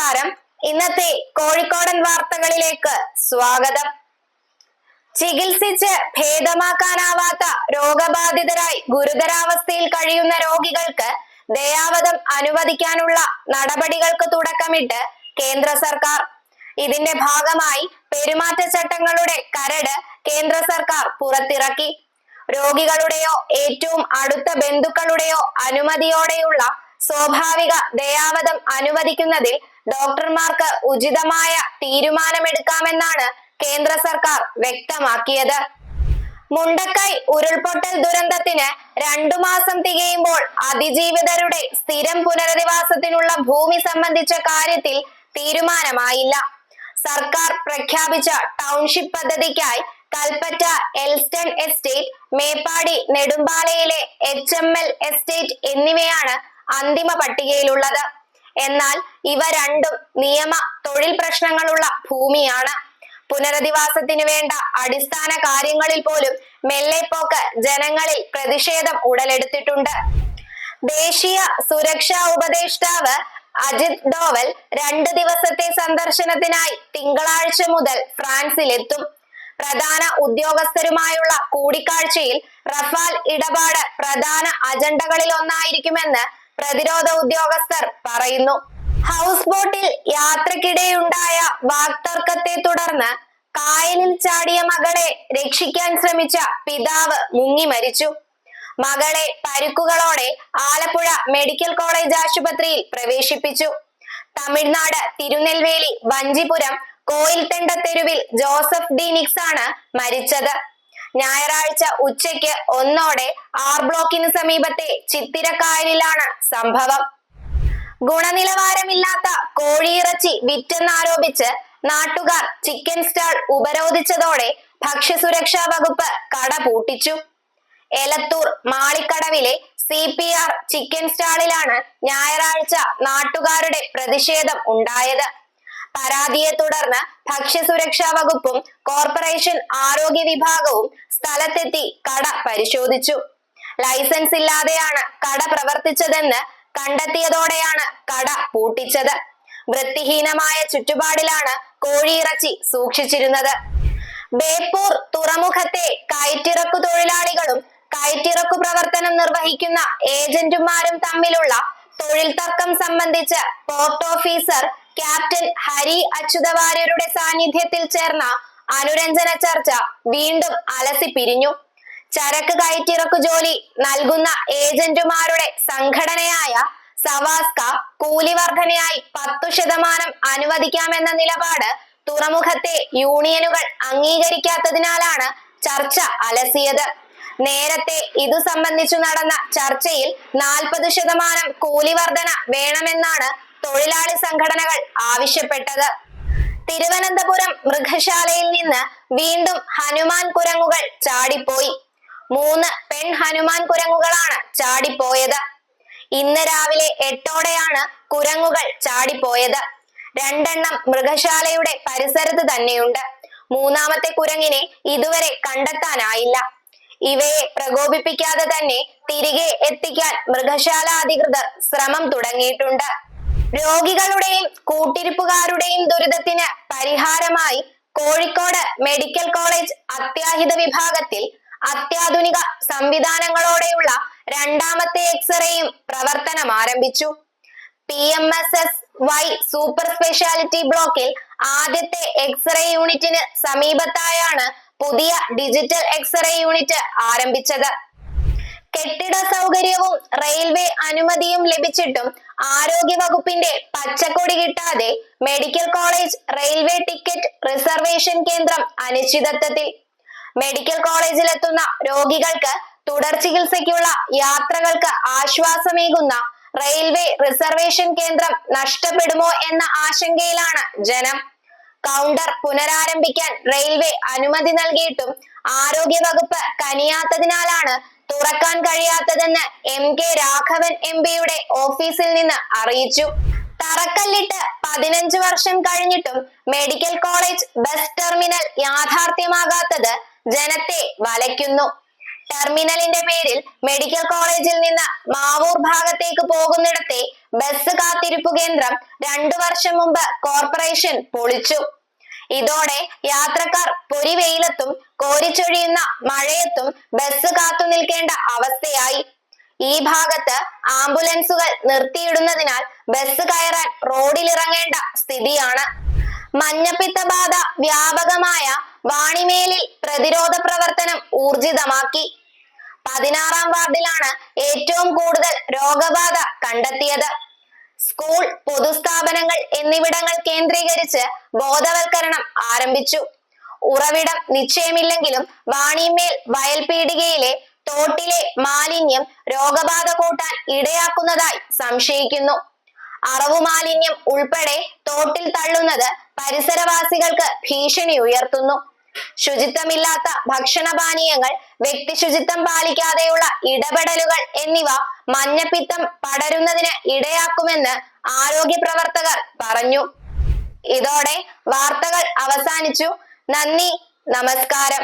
നമസ്കാരം. ഇന്നത്തെ കോഴിക്കോടൻ വാർത്തകളിലേക്ക് സ്വാഗതം. ചികിത്സിച്ച് ഭേദമാക്കാനാവാത്ത രോഗബാധിതരായി ഗുരുതരാവസ്ഥയിൽ കഴിയുന്ന രോഗികൾക്ക് ദയാവധം അനുവദിക്കാനുള്ള നടപടികൾക്ക് തുടക്കമിട്ട് കേന്ദ്ര സർക്കാർ. ഇതിന്റെ ഭാഗമായി പെരുമാറ്റച്ചട്ടങ്ങളുടെ കരട് കേന്ദ്ര സർക്കാർ പുറത്തിറക്കി. രോഗികളുടെയോ ഏറ്റവും അടുത്ത ബന്ധുക്കളുടെയോ അനുമതിയോടെയുള്ള സ്വാഭാവിക ദയാവധം അനുവദിക്കുന്നതിൽ ഡോക്ടർമാർക്ക് ഉചിതമായ തീരുമാനമെടുക്കാമെന്നാണ് കേന്ദ്ര സർക്കാർ വ്യക്തമാക്കിയത്. മുണ്ടക്കൈ ഉരുൾപൊട്ടൽ ദുരന്തത്തിന് 2 മാസം തികയുമ്പോൾ അതിജീവിതരുടെ സ്ഥിരം പുനരധിവാസത്തിനുള്ള ഭൂമി സംബന്ധിച്ച കാര്യത്തിൽ തീരുമാനമായില്ല. സർക്കാർ പ്രഖ്യാപിച്ച ടൗൺഷിപ്പ് പദ്ധതിക്കായി കൽപ്പറ്റ എൽസ്റ്റൺ എസ്റ്റേറ്റ്, മേപ്പാടി നെടുമ്പാലയിലെ HML എസ്റ്റേറ്റ് എന്നിവയാണ് അന്തിമ പട്ടികയിലുള്ളത്. എന്നാൽ ഇവ രണ്ടും നിയമ തൊഴിൽ പ്രശ്നങ്ങളുള്ള ഭൂമിയാണ്. പുനരധിവാസത്തിന് വേണ്ട അടിസ്ഥാന കാര്യങ്ങളിൽ പോലും മെല്ലെപ്പോക്ക് ജനങ്ങളിൽ പ്രതിഷേധം ഉടലെടുത്തിട്ടുണ്ട്. ദേശീയ സുരക്ഷാ ഉപദേഷ്ടാവ് അജിത് ഡോവൽ 2 ദിവസത്തെ സന്ദർശനത്തിനായി തിങ്കളാഴ്ച മുതൽ ഫ്രാൻസിലെത്തും. പ്രധാന ഉദ്യോഗസ്ഥരുമായുള്ള കൂടിക്കാഴ്ചയിൽ റഫാൽ ഇടപാട് പ്രധാന അജണ്ടകളിൽ ഒന്നായിരിക്കുമെന്ന് പ്രതിരോധ ഉദ്യോഗസ്ഥർ പറയുന്നു. ഹൗസ് ബോട്ടിൽ യാത്രക്കിടെയുണ്ടായ വാക്തർക്കത്തെ തുടർന്ന് കായലിൽ ചാടിയ മകളെ രക്ഷിക്കാൻ ശ്രമിച്ച പിതാവ് മുങ്ങി മരിച്ചു. മകളെ പരിക്കുകളോടെ ആലപ്പുഴ മെഡിക്കൽ കോളേജ് ആശുപത്രിയിൽ പ്രവേശിപ്പിച്ചു. തമിഴ്നാട് തിരുനെൽവേലി വഞ്ചിപുരം കോയിൽത്തെണ്ട തെരുവിൽ ജോസഫ് ഡി നിക്സ് ആണ് മരിച്ചത്. ഞായറാഴ്ച ഉച്ചയ്ക്ക് 1 R ബ്ലോക്കിന് സമീപത്തെ ചിത്തിരക്കായലിലാണ് സംഭവം. ഗുണനിലവാരമില്ലാത്ത കോഴിയിറച്ചി വിറ്റെന്നാരോപിച്ച് നാട്ടുകാർ ചിക്കൻ സ്റ്റാൾ ഉപരോധിച്ചതോടെ ഭക്ഷ്യസുരക്ഷാ വകുപ്പ് കട പൂട്ടിച്ചു. എലത്തൂർ മാളിക്കടവിലെ CPR ചിക്കൻ സ്റ്റാളിലാണ് ഞായറാഴ്ച നാട്ടുകാരുടെ പ്രതിഷേധം ഉണ്ടായത്. പരാതിയെ തുടർന്ന് ഭക്ഷ്യസുരക്ഷാ വകുപ്പും കോർപ്പറേഷൻ ആരോഗ്യ വിഭാഗവും സ്ഥലത്തെത്തി കട പരിശോധിച്ചു. ലൈസൻസ് ഇല്ലാതെയാണ് കട പ്രവർത്തിച്ചതെന്ന് കണ്ടെത്തിയതോടെയാണ് കട പൂട്ടിച്ചത്. വൃത്തിഹീനമായ ചുറ്റുപാടിലാണ് കോഴിയിറച്ചി സൂക്ഷിച്ചിരുന്നത്. ബേപ്പൂർ തുറമുഖത്തെ കയറ്റിറക്കു തൊഴിലാളികളും കയറ്റിറക്കു പ്രവർത്തനം നിർവഹിക്കുന്ന ഏജന്റുമാരും തമ്മിലുള്ള തൊഴിൽ തർക്കം സംബന്ധിച്ച് പോർട്ട് ഓഫീസർ ക്യാപ്റ്റൻ ഹരി അച്യുതവാര്യരുടെ സാന്നിധ്യത്തിൽ ചേർന്ന അനുരഞ്ജന ചർച്ച വീണ്ടും അലസിപ്പിരിഞ്ഞു. ചരക്ക് കയറ്റിറക്കു ജോലി നൽകുന്ന ഏജന്റുമാരുടെ സംഘടനയായ സവാസ്ക കൂലി വർധനയായി 10% അനുവദിക്കാമെന്ന നിലപാട് തുറമുഖത്തെ യൂണിയനുകൾ അംഗീകരിക്കാത്തതിനാലാണ് ചർച്ച അലസിയത്. നേരത്തെ ഇതു സംബന്ധിച്ചു നടന്ന ചർച്ചയിൽ 40% കൂലി വർധന വേണമെന്നാണ് തൊഴിലാളി സംഘടനകൾ ആവശ്യപ്പെട്ടത്. തിരുവനന്തപുരം മൃഗശാലയിൽ നിന്ന് വീണ്ടും ഹനുമാൻ കുരങ്ങുകൾ ചാടിപ്പോയി. 3 പെൺ ഹനുമാൻ കുരങ്ങുകളാണ് ചാടിപ്പോയത്. ഇന്ന് രാവിലെ 8 കുരങ്ങുകൾ ചാടിപ്പോയത്. 2 മൃഗശാലയുടെ പരിസരത്ത് തന്നെയുണ്ട്. 3ാമത്തെ കുരങ്ങിനെ ഇതുവരെ കണ്ടെത്താനായില്ല. ഇവയെ പ്രകോപിപ്പിക്കാതെ തന്നെ തിരികെ എത്തിക്കാൻ മൃഗശാല അധികൃതർ ശ്രമം തുടങ്ങിയിട്ടുണ്ട്. രോഗികളുടെയും കൂട്ടിരിപ്പുകാരുടെയും ദുരിതത്തിന് പരിഹാരമായി കോഴിക്കോട് മെഡിക്കൽ കോളേജ് അത്യാഹിത വിഭാഗത്തിൽ അത്യാധുനിക സംവിധാനങ്ങളോടെയുള്ള 2ാമത്തെ എക്സ്റേയും പ്രവർത്തനം ആരംഭിച്ചു. PMSSY സൂപ്പർ സ്പെഷ്യാലിറ്റി ബ്ലോക്കിൽ ആദ്യത്തെ എക്സ്റേ യൂണിറ്റിന് സമീപത്തായാണ് പുതിയ ഡിജിറ്റൽ എക്സ്റേ യൂണിറ്റ് ആരംഭിച്ചത്. കെട്ടിട സൗകര്യവും റെയിൽവേ അനുമതിയും ലഭിച്ചിട്ടും ആരോഗ്യ വകുപ്പിന്റെ പച്ചക്കൊടി കിട്ടാതെ medical college railway ticket reservation കേന്ദ്രം അനിശ്ചിതത്വത്തിൽ. മെഡിക്കൽ കോളേജിലെത്തുന്ന രോഗികൾക്ക് തുടർ ചികിത്സയ്ക്കുള്ള യാത്രകൾക്ക് ആശ്വാസമേകുന്ന റെയിൽവേ റിസർവേഷൻ കേന്ദ്രം നഷ്ടപ്പെടുമോ എന്ന ആശങ്കയിലാണ് ജനം. കൗണ്ടർ പുനരാരംഭിക്കാൻ റെയിൽവേ അനുമതി നൽകിയിട്ടും ആരോഗ്യ വകുപ്പ് കനിയാത്തതിനാലാണ് തുറക്കാൻ കഴിയാത്തതെന്ന് MK രാഘവൻ MP ഓഫീസിൽ നിന്ന് അറിയിച്ചു. തറക്കല്ലിട്ട് 15 വർഷം കഴിഞ്ഞിട്ടും മെഡിക്കൽ കോളേജ് ബസ് ടെർമിനൽ യാഥാർത്ഥ്യമാകാത്തത് ജനത്തെ വലയ്ക്കുന്നു. ടെർമിനലിന്റെ പേരിൽ മെഡിക്കൽ കോളേജിൽ നിന്ന് മാവൂർ ഭാഗത്തേക്ക് പോകുന്നിടത്തെ ബസ് കാത്തിരിപ്പു കേന്ദ്രം 2 വർഷം മുമ്പ് കോർപ്പറേഷൻ പൊളിച്ചു. ഇതോടെ യാത്രക്കാർ പൊരിവെയിലത്തും കോരിച്ചൊഴിയുന്ന മഴയത്തും ബസ് കാത്തു നിൽക്കേണ്ട അവസ്ഥയായി. ഈ ഭാഗത്ത് ആംബുലൻസുകൾ നിർത്തിയിടുന്നതിനാൽ ബസ് കയറാൻ റോഡിലിറങ്ങേണ്ട സ്ഥിതിയാണ്. മഞ്ഞപ്പിത്ത ബാധ വ്യാപകമായ വാണിമേലിൽ പ്രതിരോധ പ്രവർത്തനം ഊർജിതമാക്കി. 16-ാം വാർഡിലാണ് ഏറ്റവും കൂടുതൽ രോഗബാധ കണ്ടെത്തിയത്. സ്കൂൾ, പൊതുസ്ഥാപനങ്ങൾ എന്നിവിടങ്ങൾ കേന്ദ്രീകരിച്ച് ബോധവൽക്കരണം ആരംഭിച്ചു. ഉറവിടം നിശ്ചയമില്ലെങ്കിലും വാണിമേൽ വയൽപീടികയിലെ തോട്ടിലെ മാലിന്യം രോഗബാധ കൂട്ടാൻ ഇടയാക്കുന്നതായി സംശയിക്കുന്നു. അറവുമാലിന്യം ഉൾപ്പെടെ തോട്ടിൽ തള്ളുന്നത് പരിസരവാസികൾക്ക് ഭീഷണി ഉയർത്തുന്നു. ശുചിത്വമില്ലാത്ത ഭക്ഷണപാനീയങ്ങൾ, വ്യക്തി ശുചിത്വം പാലിക്കാതെയുള്ള ഇടപെടലുകൾ എന്നിവ മഞ്ഞപ്പിത്തം പടരുന്നതിന് ഇടയാക്കുമെന്ന് ആരോഗ്യ പ്രവർത്തകർ പറഞ്ഞു. ഇതോടെ വാർത്തകൾ അവസാനിച്ചു. നന്ദി, നമസ്കാരം.